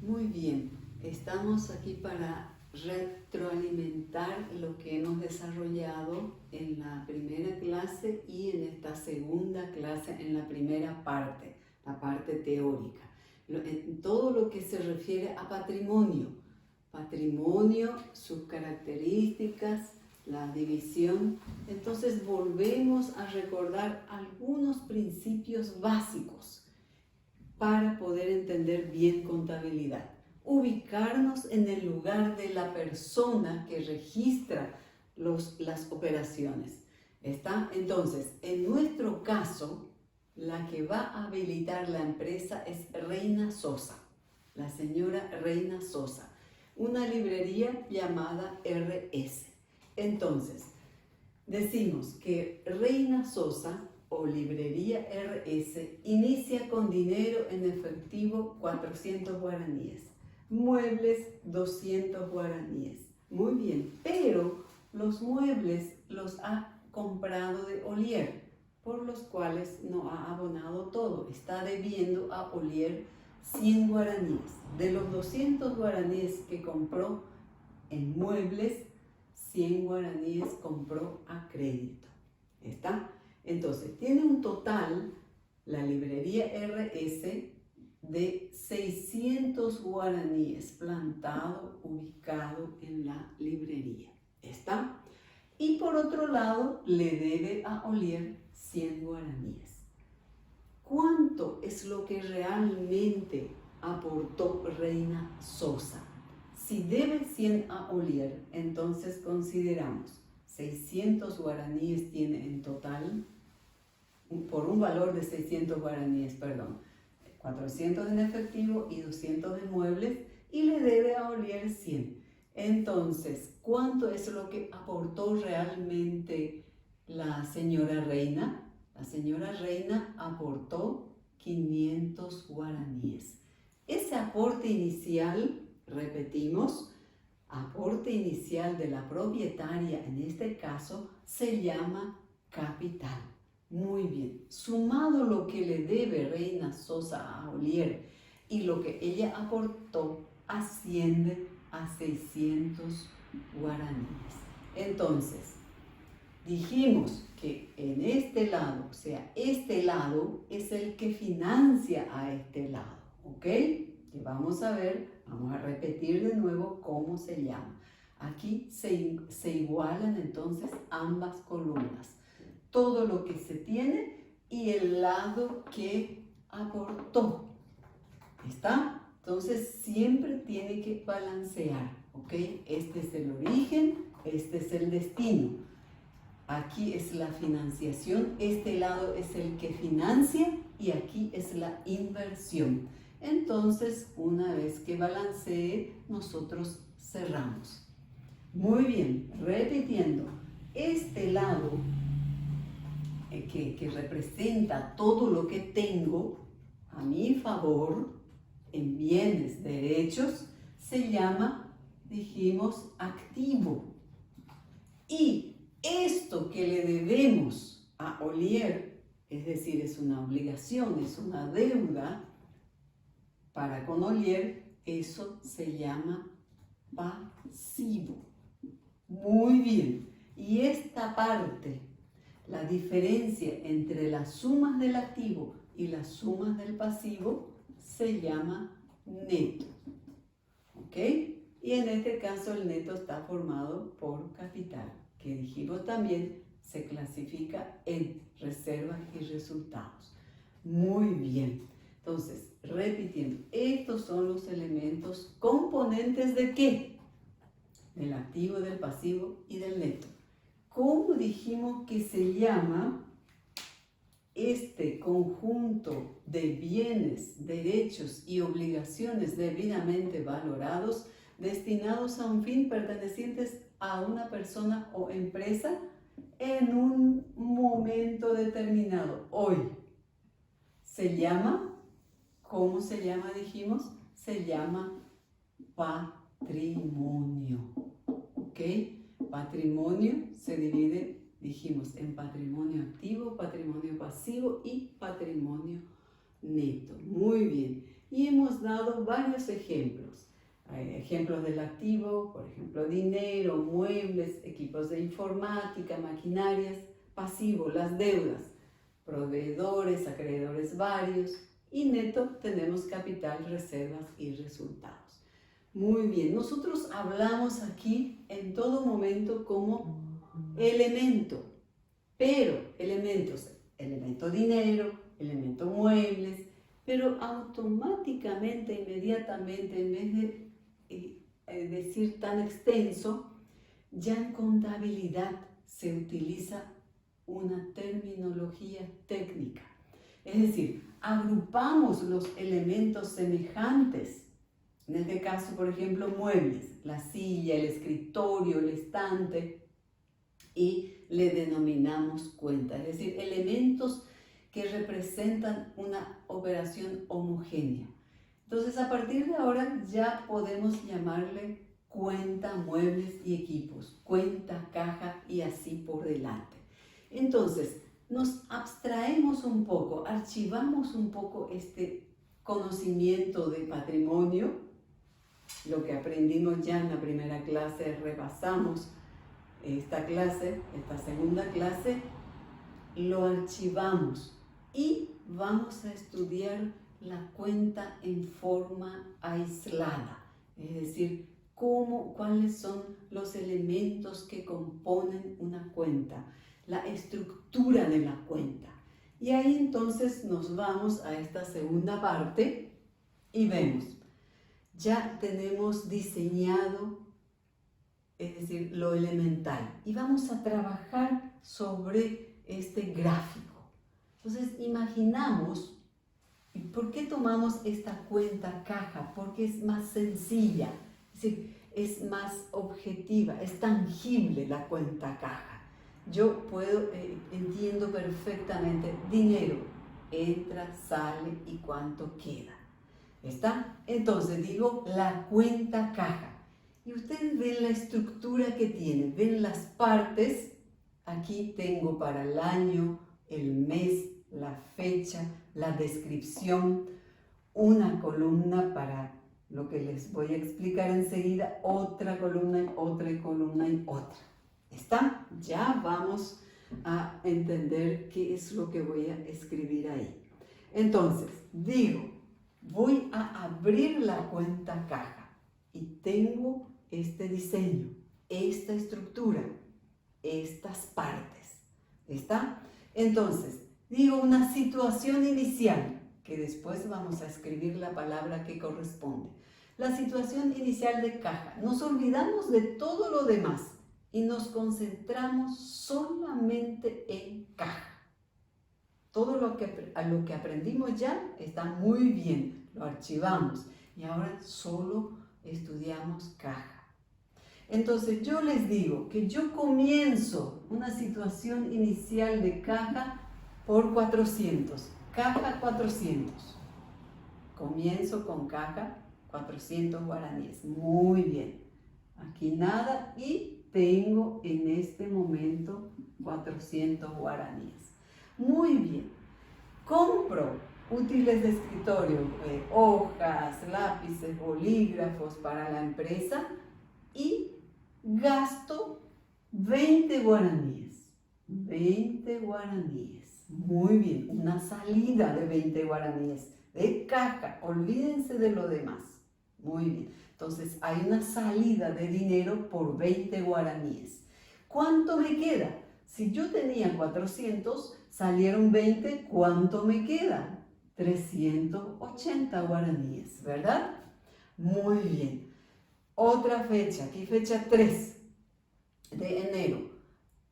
Muy bien, estamos aquí para retroalimentar lo que hemos desarrollado en la primera clase y en esta segunda clase, en la primera parte, la parte teórica. En todo lo que se refiere a patrimonio, sus características, la división. Entonces volvemos a recordar algunos principios básicos para poder entender bien contabilidad. Ubicarnos en el lugar de la persona que registra las operaciones. ¿Está? Entonces, en nuestro caso, la que va a habilitar la empresa es Reina Sosa, la señora Reina Sosa, una librería llamada RS. Entonces, decimos que Reina Sosa o librería RS inicia con dinero en efectivo 400 guaraníes, muebles 200 guaraníes. Muy bien, pero los muebles los ha comprado de Olier, por los cuales no ha abonado todo. Está debiendo a Olier 100 guaraníes. De los 200 guaraníes que compró en muebles, 100 guaraníes compró a crédito. ¿Está? Entonces, tiene un total, la librería RS, de 600 guaraníes plantado, ubicado en la librería. ¿Está? Y por otro lado, le debe a Olier 100 guaraníes. ¿Cuánto es lo que realmente aportó Reina Sosa? Si debe 100 a Olier, entonces consideramos 600 guaraníes tiene en total, por un valor de 600 guaraníes, 400 en efectivo y 200 en muebles, y le debe a Olier 100. Entonces, ¿cuánto es lo que aportó realmente la señora Reina? La señora Reina aportó 500 guaraníes. Ese aporte inicial, repetimos, aporte inicial de la propietaria, en este caso, se llama capital. Muy bien, sumado lo que le debe Reina Sosa a Olier y lo que ella aportó, asciende a 600 guaraníes. Entonces, dijimos que en este lado, o sea, este lado es el que financia a este lado, ¿ok? Y vamos a ver, vamos a repetir de nuevo cómo se llama. Aquí se igualan entonces ambas columnas. Todo lo que se tiene y el lado que aportó. ¿Está? Entonces siempre tiene que balancear, ¿ok? Este es el origen, este es el destino. Aquí es la financiación, este lado es el que financia y aquí es la inversión. Entonces, una vez que balancee, nosotros cerramos. Muy bien, repitiendo, este lado que representa todo lo que tengo a mi favor en bienes, derechos, se llama, dijimos, activo. Y esto que le debemos a Olier, es decir, es una obligación, es una deuda para con Olier, eso se llama pasivo. Muy bien. Y esta parte, la diferencia entre las sumas del activo y las sumas del pasivo, se llama neto. ¿Ok? Y en este caso el neto está formado por capital, que dijimos también se clasifica en reservas y resultados. Muy bien. Entonces, repitiendo, estos son los elementos componentes ¿de qué? Del activo, del pasivo y del neto. ¿Cómo dijimos que se llama este conjunto de bienes, derechos y obligaciones debidamente valorados destinados a un fin pertenecientes a una persona o empresa en un momento determinado? Hoy se llama, ¿cómo se llama? Dijimos, se llama patrimonio. ¿Ok? Patrimonio se divide, dijimos, en patrimonio activo, patrimonio pasivo y patrimonio neto. Muy bien. y hemos dado varios ejemplos. Ejemplos del activo, por ejemplo, dinero, muebles, equipos de informática, maquinarias. Pasivo, las deudas, proveedores, acreedores varios. Y neto tenemos capital, reservas y resultados. Muy bien, nosotros hablamos aquí en todo momento como elemento, pero elemento dinero, elemento muebles, pero automáticamente, inmediatamente, en vez de decir tan extenso, ya en contabilidad se utiliza una terminología técnica. Es decir, agrupamos los elementos semejantes. En este caso, por ejemplo, muebles, la silla, el escritorio, el estante, y le denominamos cuenta. Es decir, elementos que representan una operación homogénea. Entonces, a partir de ahora ya podemos llamarle cuenta, muebles y equipos, cuenta, caja y así por delante. Entonces, nos abstraemos un poco, archivamos un poco este conocimiento de patrimonio, lo que aprendimos ya en la primera clase, repasamos esta clase, esta segunda clase, lo archivamos y vamos a estudiar la cuenta en forma aislada, es decir, cuáles son los elementos que componen una cuenta, la estructura de la cuenta. Y ahí entonces nos vamos a esta segunda parte y vemos, ya tenemos diseñado, es decir, lo elemental, y vamos a trabajar sobre este gráfico. Entonces imaginamos, ¿por qué tomamos esta cuenta caja? Porque es más sencilla, es decir, es más objetiva, es tangible la cuenta caja. Yo entiendo perfectamente, dinero, entra, sale y cuánto queda. ¿Está? Entonces digo la cuenta caja. Y ustedes ven la estructura que tiene, ven las partes. Aquí tengo para el año, el mes, la fecha, la descripción, una columna para lo que les voy a explicar enseguida, otra columna y otra columna y otra. ¿Está? Ya vamos a entender qué es lo que voy a escribir ahí. Entonces, digo, voy a abrir la cuenta caja y tengo este diseño, esta estructura, estas partes. ¿Está? Entonces, digo una situación inicial, que después vamos a escribir la palabra que corresponde. La situación inicial de caja. Nos olvidamos de todo lo demás y nos concentramos solamente en caja. Todo lo que aprendimos ya está muy bien, lo archivamos y ahora solo estudiamos caja. Entonces yo les digo que yo comienzo una situación inicial de caja por 400, caja 400. Comienzo con caja 400 guaraníes, muy bien. Aquí nada y tengo en este momento 400 guaraníes. Muy bien. Compro útiles de escritorio, hojas, lápices, bolígrafos para la empresa y gasto 20 guaraníes. 20 guaraníes. Muy bien, una salida de 20 guaraníes de caja. Olvídense de lo demás. Muy bien. Entonces hay una salida de dinero por 20 guaraníes. ¿Cuánto me queda? Si yo tenía 400, salieron 20, ¿cuánto me queda? 380 guaraníes, ¿verdad? Muy bien. Otra fecha, aquí fecha 3 de enero.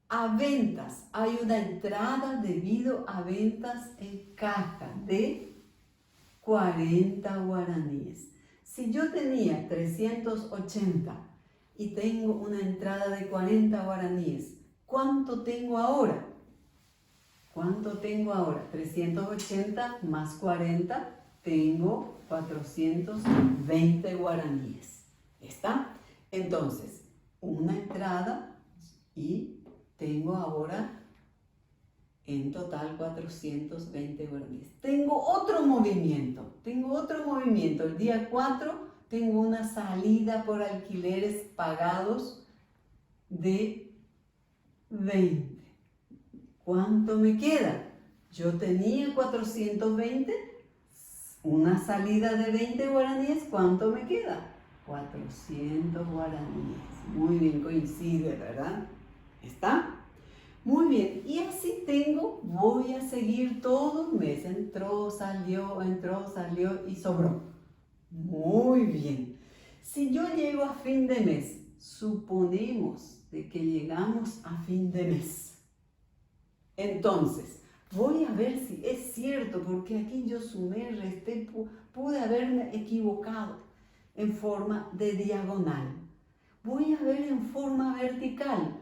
A ventas, hay una entrada debido a ventas en caja de 40 guaraníes. Si yo tenía 380 y tengo una entrada de 40 guaraníes, ¿cuánto tengo ahora? ¿Cuánto tengo ahora? 380 más 40, tengo 420 guaraníes. ¿Está? Entonces, una entrada y tengo ahora En total 420 guaraníes. Tengo otro movimiento. El día 4 tengo una salida por alquileres pagados de 20. ¿Cuánto me queda? Yo tenía 420, una salida de 20 guaraníes, ¿cuánto me queda? 400 guaraníes. Muy bien, coincide, ¿verdad? ¿Está? Muy bien, y así voy a seguir todo el mes. Entró, salió y sobró. Muy bien. Si yo llego a fin de mes, suponemos de que llegamos a fin de mes. Entonces, voy a ver si es cierto, porque aquí yo sumé, resté, pude haberme equivocado en forma de diagonal. Voy a ver en forma vertical.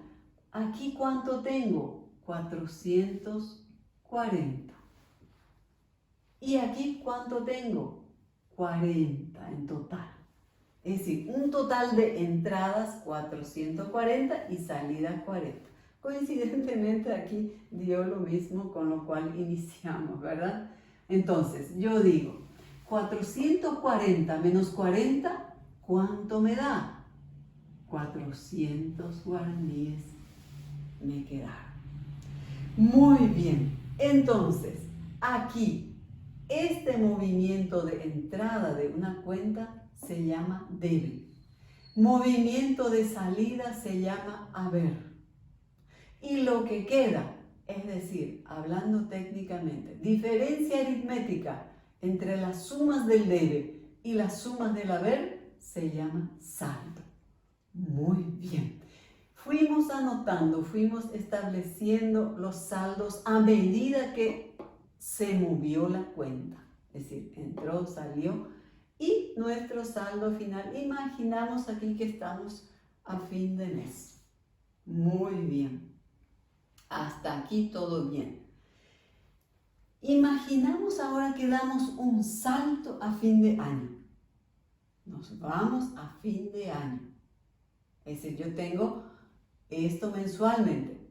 Aquí, ¿cuánto tengo? 440. Y aquí, ¿cuánto tengo? 40 en total. Es decir, un total de entradas 440 y salidas 40. Coincidentemente aquí dio lo mismo, con lo cual iniciamos, ¿verdad? Entonces, yo digo, 440 menos 40, ¿cuánto me da? 400 guaraníes me quedaron. Muy bien, entonces, aquí, este movimiento de entrada de una cuenta se llama debe. Movimiento de salida se llama haber. Y lo que queda, es decir, hablando técnicamente, diferencia aritmética entre las sumas del debe y las sumas del haber se llama saldo. Muy bien. Fuimos anotando, fuimos estableciendo los saldos a medida que se movió la cuenta. Es decir, entró, salió y nuestro saldo final. Imaginamos aquí que estamos a fin de mes. Muy bien. Hasta aquí todo bien. Imaginamos ahora que damos un salto a fin de año. Nos vamos a fin de año. Es decir, yo tengo esto mensualmente.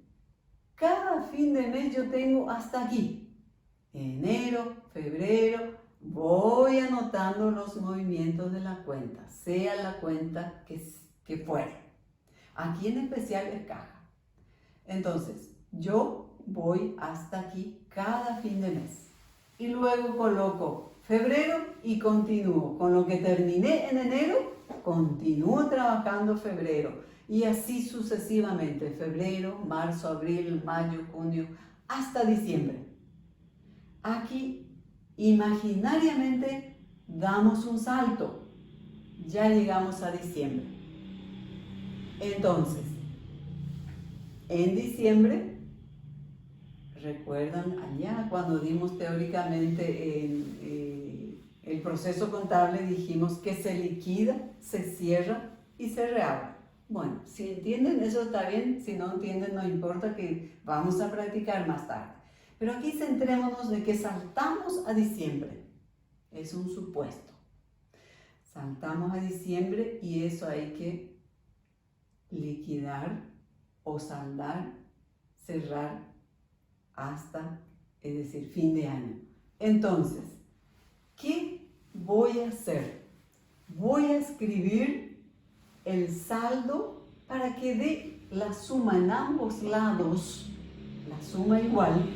Cada fin de mes yo tengo hasta aquí. Enero, febrero, voy anotando los movimientos de la cuenta, sea la cuenta que fuera. Aquí en especial es caja. Entonces, yo voy hasta aquí cada fin de mes. Y luego coloco febrero y continúo. Con lo que terminé en enero, continúo trabajando febrero. Y así sucesivamente, febrero, marzo, abril, mayo, junio, hasta diciembre. Aquí, imaginariamente, damos un salto. Ya llegamos a diciembre. Entonces, en diciembre, ¿recuerdan allá cuando dimos teóricamente el proceso contable? Dijimos que se liquida, se cierra y se reabre. Bueno, si entienden eso está bien, si no entienden no importa, que vamos a practicar más tarde. Pero aquí centrémonos de que saltamos a diciembre. Es un supuesto. Saltamos a diciembre y eso hay que liquidar o saldar, cerrar hasta, es decir, fin de año. Entonces, ¿qué voy a hacer? Voy a escribir el saldo para que dé la suma en ambos lados, la suma igual.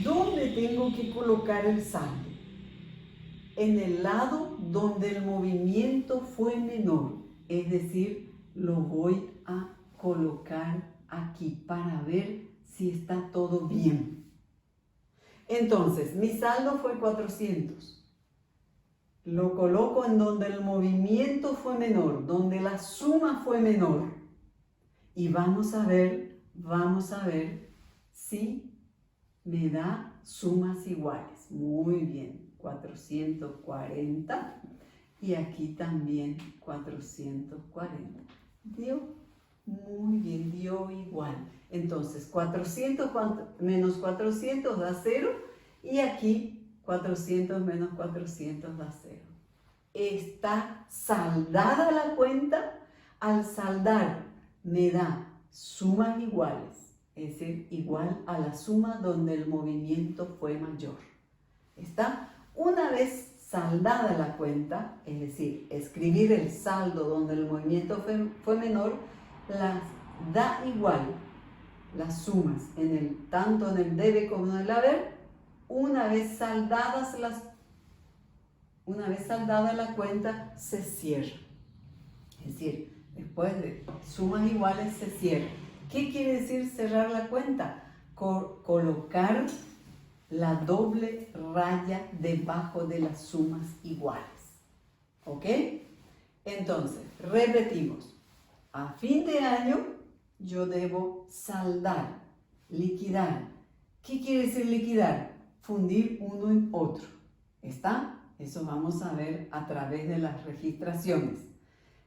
¿Dónde tengo que colocar el saldo? En el lado donde el movimiento fue menor, es decir, lo voy a colocar aquí para ver si está todo bien. Entonces, mi saldo fue 400. Lo coloco en donde el movimiento fue menor, donde la suma fue menor. Y vamos a ver si me da sumas iguales. Muy bien, 440 y aquí también 440. ¿Dio? Muy bien, dio igual. Entonces, 400 menos 400 da 0 y aquí 400 menos 400 da 0. Está saldada la cuenta. Al saldar me da sumas iguales. es decir, igual a la suma donde el movimiento fue mayor. ¿Está? Una vez saldada la cuenta, es decir, escribir el saldo donde el movimiento fue menor, las da igual las sumas, tanto en el debe como en el haber. Una vez saldada la cuenta, se cierra. Es decir, después de sumas iguales se cierra. ¿Qué quiere decir cerrar la cuenta? Colocar la doble raya debajo de las sumas iguales. ¿Ok? Entonces, repetimos. A fin de año, yo debo saldar, liquidar. ¿Qué quiere decir liquidar? Fundir uno en otro. ¿Está? Eso vamos a ver a través de las registraciones.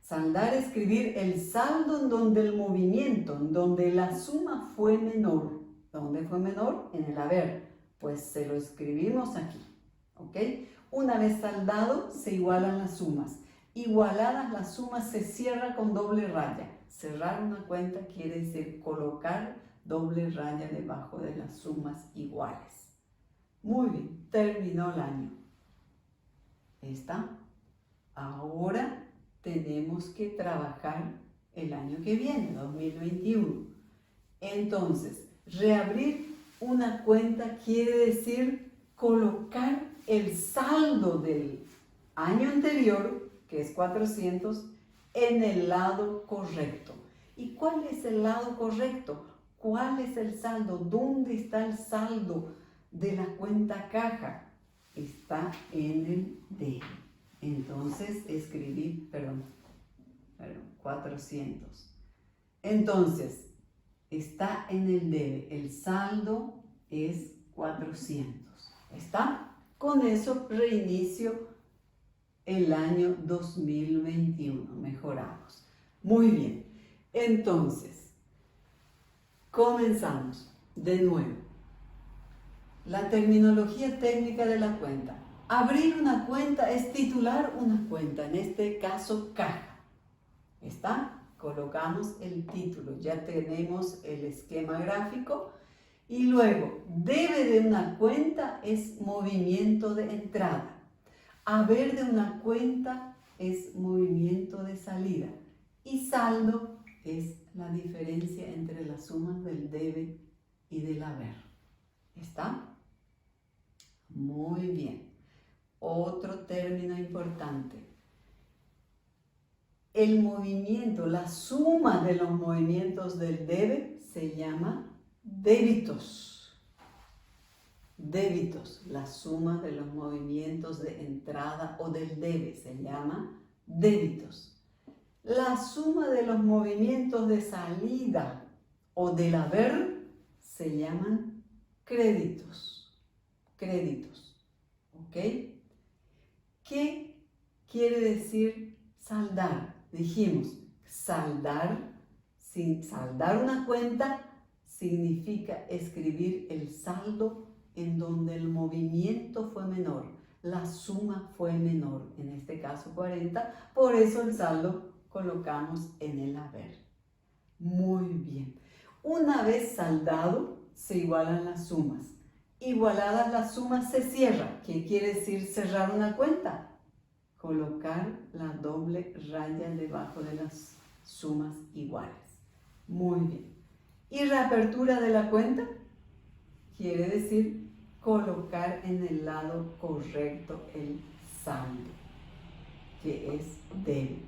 Saldar, escribir el saldo en donde el movimiento, en donde la suma fue menor. ¿Dónde fue menor? En el haber. Pues se lo escribimos aquí. ¿Ok? Una vez saldado, se igualan las sumas. Igualadas las sumas, se cierra con doble raya. Cerrar una cuenta quiere decir colocar doble raya debajo de las sumas iguales. Muy bien, terminó el año. ¿Está? Ahora tenemos que trabajar el año que viene, 2021. Entonces, reabrir una cuenta quiere decir colocar el saldo del año anterior, que es 400, en el lado correcto. ¿Y cuál es el lado correcto? ¿Cuál es el saldo? ¿Dónde está el saldo de la cuenta caja? Está en el D. Entonces, escribí, 400. Entonces, está en el debe. El saldo es 400. ¿Está? Con eso reinicio el año 2021. Mejoramos. Muy bien. Entonces, comenzamos de nuevo. La terminología técnica de la cuenta. Abrir una cuenta es titular una cuenta, en este caso caja. ¿Está? Colocamos el título, ya tenemos el esquema gráfico. Y luego, debe de una cuenta es movimiento de entrada. Haber de una cuenta es movimiento de salida. Y saldo es la diferencia entre las sumas del debe y del haber. ¿Está? Muy bien. Otro término importante. El movimiento, la suma de los movimientos del debe se llama débitos. Débitos, la suma de los movimientos de entrada o del debe se llama débitos. La suma de los movimientos de salida o del haber se llaman créditos. Créditos. ¿Ok? ¿Qué quiere decir saldar? Dijimos, saldar una cuenta significa escribir el saldo en donde el movimiento fue menor, la suma fue menor, en este caso 40, por eso el saldo colocamos en el haber. Muy bien. Una vez saldado, se igualan las sumas. Igualadas las sumas, se cierra. ¿Qué quiere decir cerrar una cuenta? Colocar la doble raya debajo de las sumas iguales. Muy bien. ¿Y reapertura de la cuenta? Quiere decir colocar en el lado correcto el saldo, que es debe.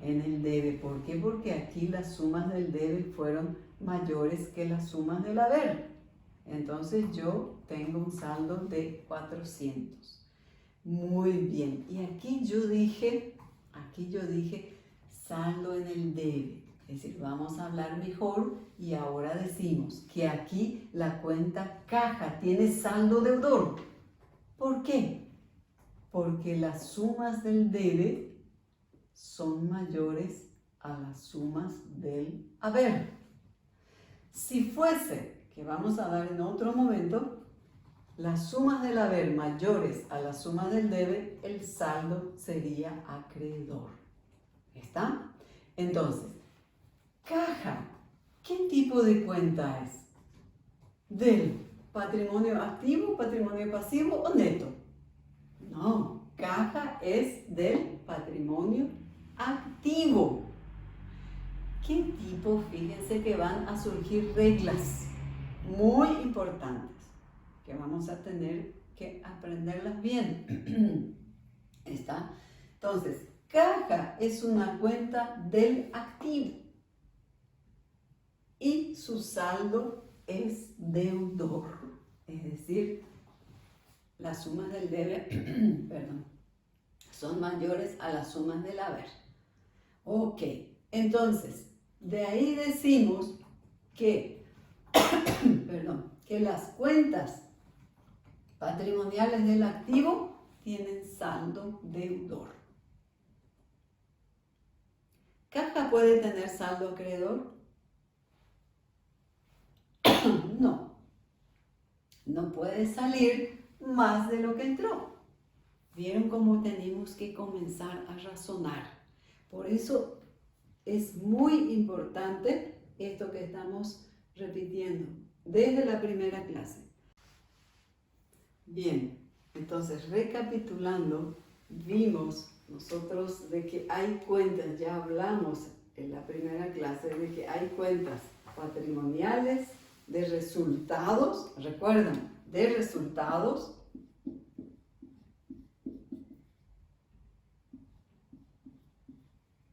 En el debe. ¿Por qué? Porque aquí las sumas del debe fueron mayores que las sumas del haber. Entonces yo tengo un saldo de 400. Muy bien. Y aquí yo dije saldo en el debe. Es decir, vamos a hablar mejor y ahora decimos que aquí la cuenta caja tiene saldo deudor. ¿Por qué? Porque las sumas del debe son mayores a las sumas del haber. Si fuese, que vamos a dar en otro momento, las sumas del haber mayores a las sumas del debe, el saldo sería acreedor. ¿Está? Entonces, caja, ¿qué tipo de cuenta es? del patrimonio activo, patrimonio pasivo o neto. No, caja es del patrimonio activo. ¿Qué tipo? Fíjense que van a surgir reglas muy importantes que vamos a tener que aprenderlas bien. ¿Está? Entonces, caja es una cuenta del activo y su saldo es deudor, es decir, las sumas del debe, perdón, son mayores a las sumas del haber. Ok, entonces, de ahí decimos que, perdón, que las cuentas patrimoniales del activo tienen saldo deudor. ¿Caja puede tener saldo acreedor? No. No puede salir más de lo que entró. ¿Vieron cómo tenemos que comenzar a razonar? Por eso es muy importante esto que estamos repitiendo desde la primera clase. Bien, entonces recapitulando, vimos nosotros de que hay cuentas, ya hablamos en la primera clase de que hay cuentas patrimoniales de resultados, recuerdan, de resultados,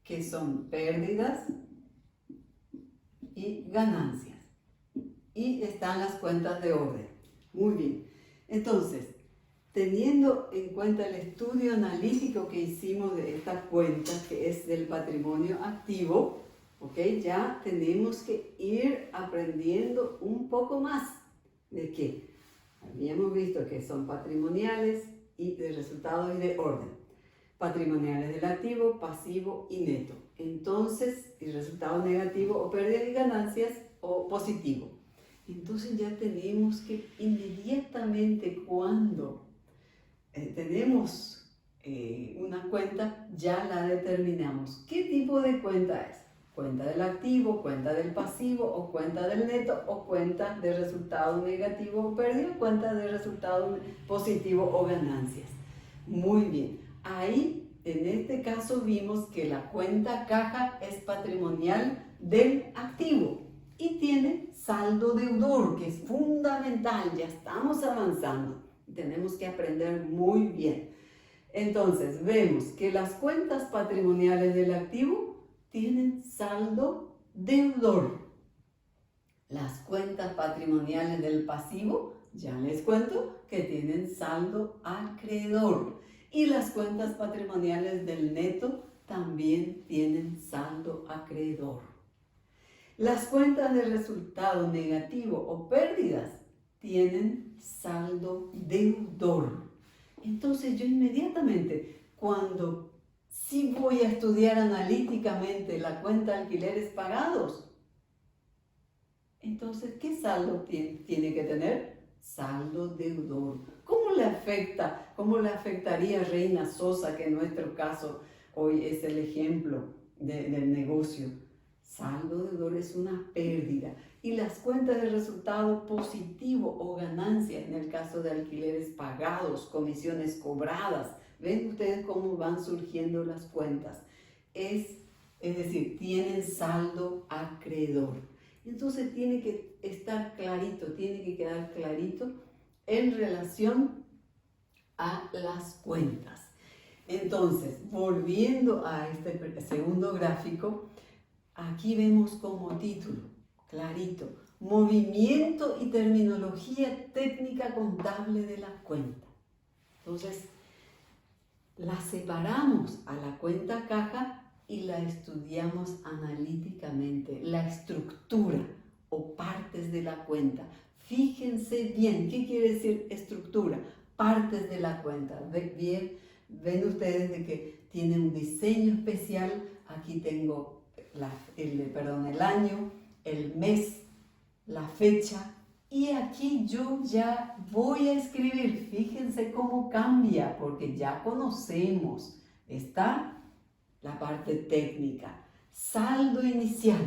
que son pérdidas y ganancias. Y están las cuentas de orden. Muy bien. Entonces, teniendo en cuenta el estudio analítico que hicimos de esta cuenta, que es del patrimonio activo, ¿okay? Ya tenemos que ir aprendiendo un poco más de que habíamos visto que son patrimoniales y de resultados y de orden. Patrimoniales del activo, pasivo y neto. Entonces, el resultado negativo o pérdida y ganancias o positivo. Entonces ya tenemos que inmediatamente cuando tenemos una cuenta, ya la determinamos. ¿Qué tipo de cuenta es? Cuenta del activo, cuenta del pasivo, o cuenta del neto, o cuenta de resultado negativo o pérdida, cuenta de resultado positivo o ganancias. Muy bien. Ahí, en este caso, vimos que la cuenta caja es patrimonial del activo y tiene saldo deudor, que es fundamental. Ya estamos avanzando. Tenemos que aprender muy bien. Entonces, vemos que las cuentas patrimoniales del activo tienen saldo deudor. Las cuentas patrimoniales del pasivo, ya les cuento, que tienen saldo acreedor. Y las cuentas patrimoniales del neto también tienen saldo acreedor. Las cuentas de resultado negativo o pérdidas tienen saldo deudor. Entonces yo inmediatamente, cuando sí voy a estudiar analíticamente la cuenta de alquileres pagados, entonces, ¿qué saldo tiene que tener? Saldo deudor. ¿Cómo le afecta? ¿Cómo le afectaría a Reina Sosa, que en nuestro caso hoy es el ejemplo del negocio? Saldo deudor es una pérdida. Y las cuentas de resultado positivo o ganancia, en el caso de alquileres pagados, comisiones cobradas, ¿ven ustedes cómo van surgiendo las cuentas? Es decir, tienen saldo acreedor. Entonces tiene que estar clarito, tiene que quedar clarito en relación a las cuentas. Entonces, volviendo a este segundo gráfico, aquí vemos como título, clarito, movimiento y terminología técnica contable de la cuenta. Entonces, la separamos a la cuenta caja y la estudiamos analíticamente, la estructura o partes de la cuenta. Fíjense bien, ¿qué quiere decir estructura? Partes de la cuenta. Ven ustedes de que tiene un diseño especial. Aquí tengo el año, el mes, la fecha. Y aquí yo ya voy a escribir. Fíjense cómo cambia, porque ya conocemos. Está la parte técnica. Saldo inicial.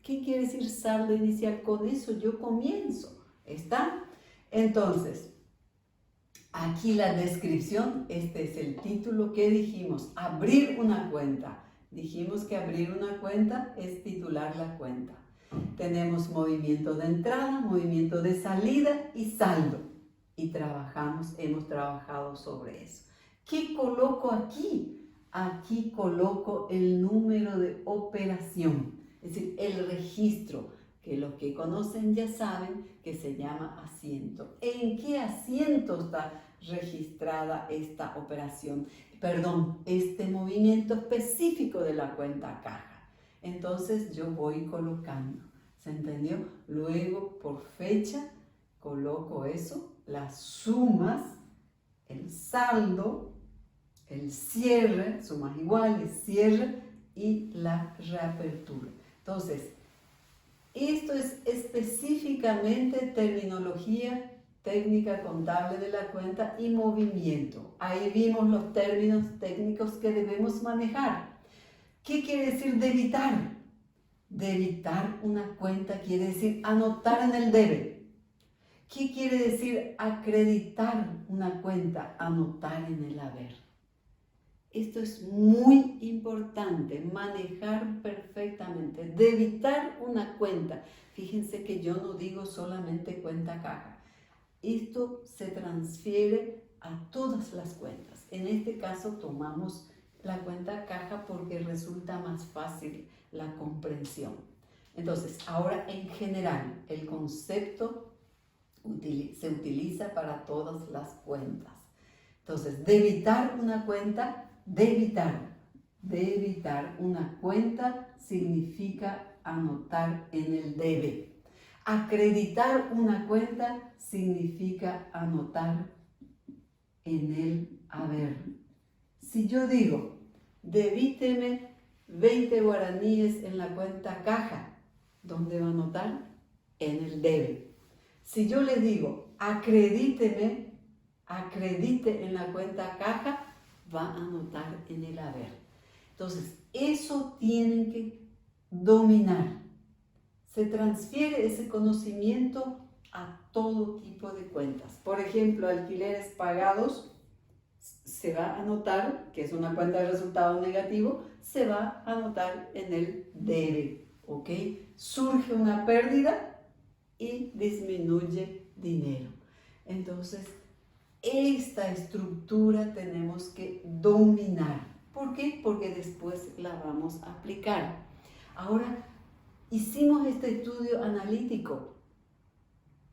¿Qué quiere decir saldo inicial? Con eso yo comienzo. ¿Está? Entonces, aquí la descripción, este es el título que dijimos, abrir una cuenta. Dijimos que abrir una cuenta es titular la cuenta. Tenemos movimiento de entrada, movimiento de salida y saldo. Y hemos trabajado sobre eso. ¿Qué coloco aquí? Aquí coloco el número de operación, es decir, el registro, que los que conocen ya saben que se llama asiento. ¿En qué asiento está registrada esta operación? Perdón, este movimiento específico de la cuenta caja. Entonces yo voy colocando, ¿se entendió? Luego por fecha coloco eso, las sumas, el saldo, el cierre, sumas iguales, cierre y la reapertura. Entonces, esto es específicamente terminología técnica contable de la cuenta y movimiento. Ahí vimos los términos técnicos que debemos manejar. ¿Qué quiere decir debitar? Debitar una cuenta quiere decir anotar en el debe. ¿Qué quiere decir acreditar una cuenta? Anotar en el haber. Esto es muy importante, manejar perfectamente, debitar una cuenta. Fíjense que yo no digo solamente cuenta caja. Esto se transfiere a todas las cuentas. En este caso tomamos la cuenta caja porque resulta más fácil la comprensión. Entonces, ahora en general, el concepto se utiliza para todas las cuentas. Entonces, debitar una cuenta, debitar una cuenta significa anotar en el debe. Acreditar una cuenta significa anotar en el haber. Si yo digo, debíteme 20 guaraníes en la cuenta caja, ¿dónde va a anotar? En el debe. Si yo le digo, acredite en la cuenta caja, va a anotar en el haber. Entonces, eso tienen que dominar. Se transfiere ese conocimiento a todo tipo de cuentas. Por ejemplo, alquileres pagados, se va a anotar, que es una cuenta de resultado negativo, se va a anotar en el debe, ¿ok? Surge una pérdida y disminuye dinero. Entonces, esta estructura tenemos que dominar. ¿Por qué? Porque después la vamos a aplicar. Ahora, hicimos este estudio analítico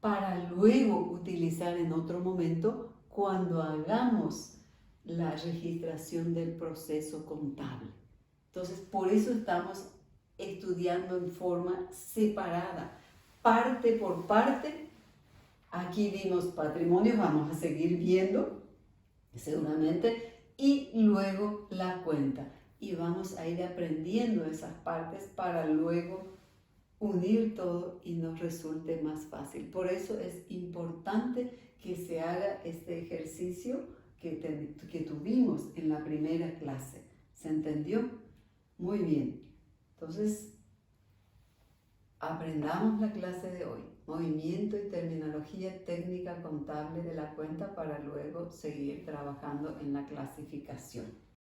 para luego utilizar en otro momento cuando hagamos la registración del proceso contable. Entonces, por eso estamos estudiando en forma separada, parte por parte. Aquí vimos patrimonio, vamos a seguir viendo seguramente, y luego la cuenta. Y vamos a ir aprendiendo esas partes para luego unir todo y nos resulte más fácil. Por eso es importante que se haga este ejercicio que tuvimos en la primera clase. ¿Se entendió? Muy bien. Entonces, aprendamos la clase de hoy. Movimiento y terminología técnica contable de la cuenta para luego seguir trabajando en la clasificación.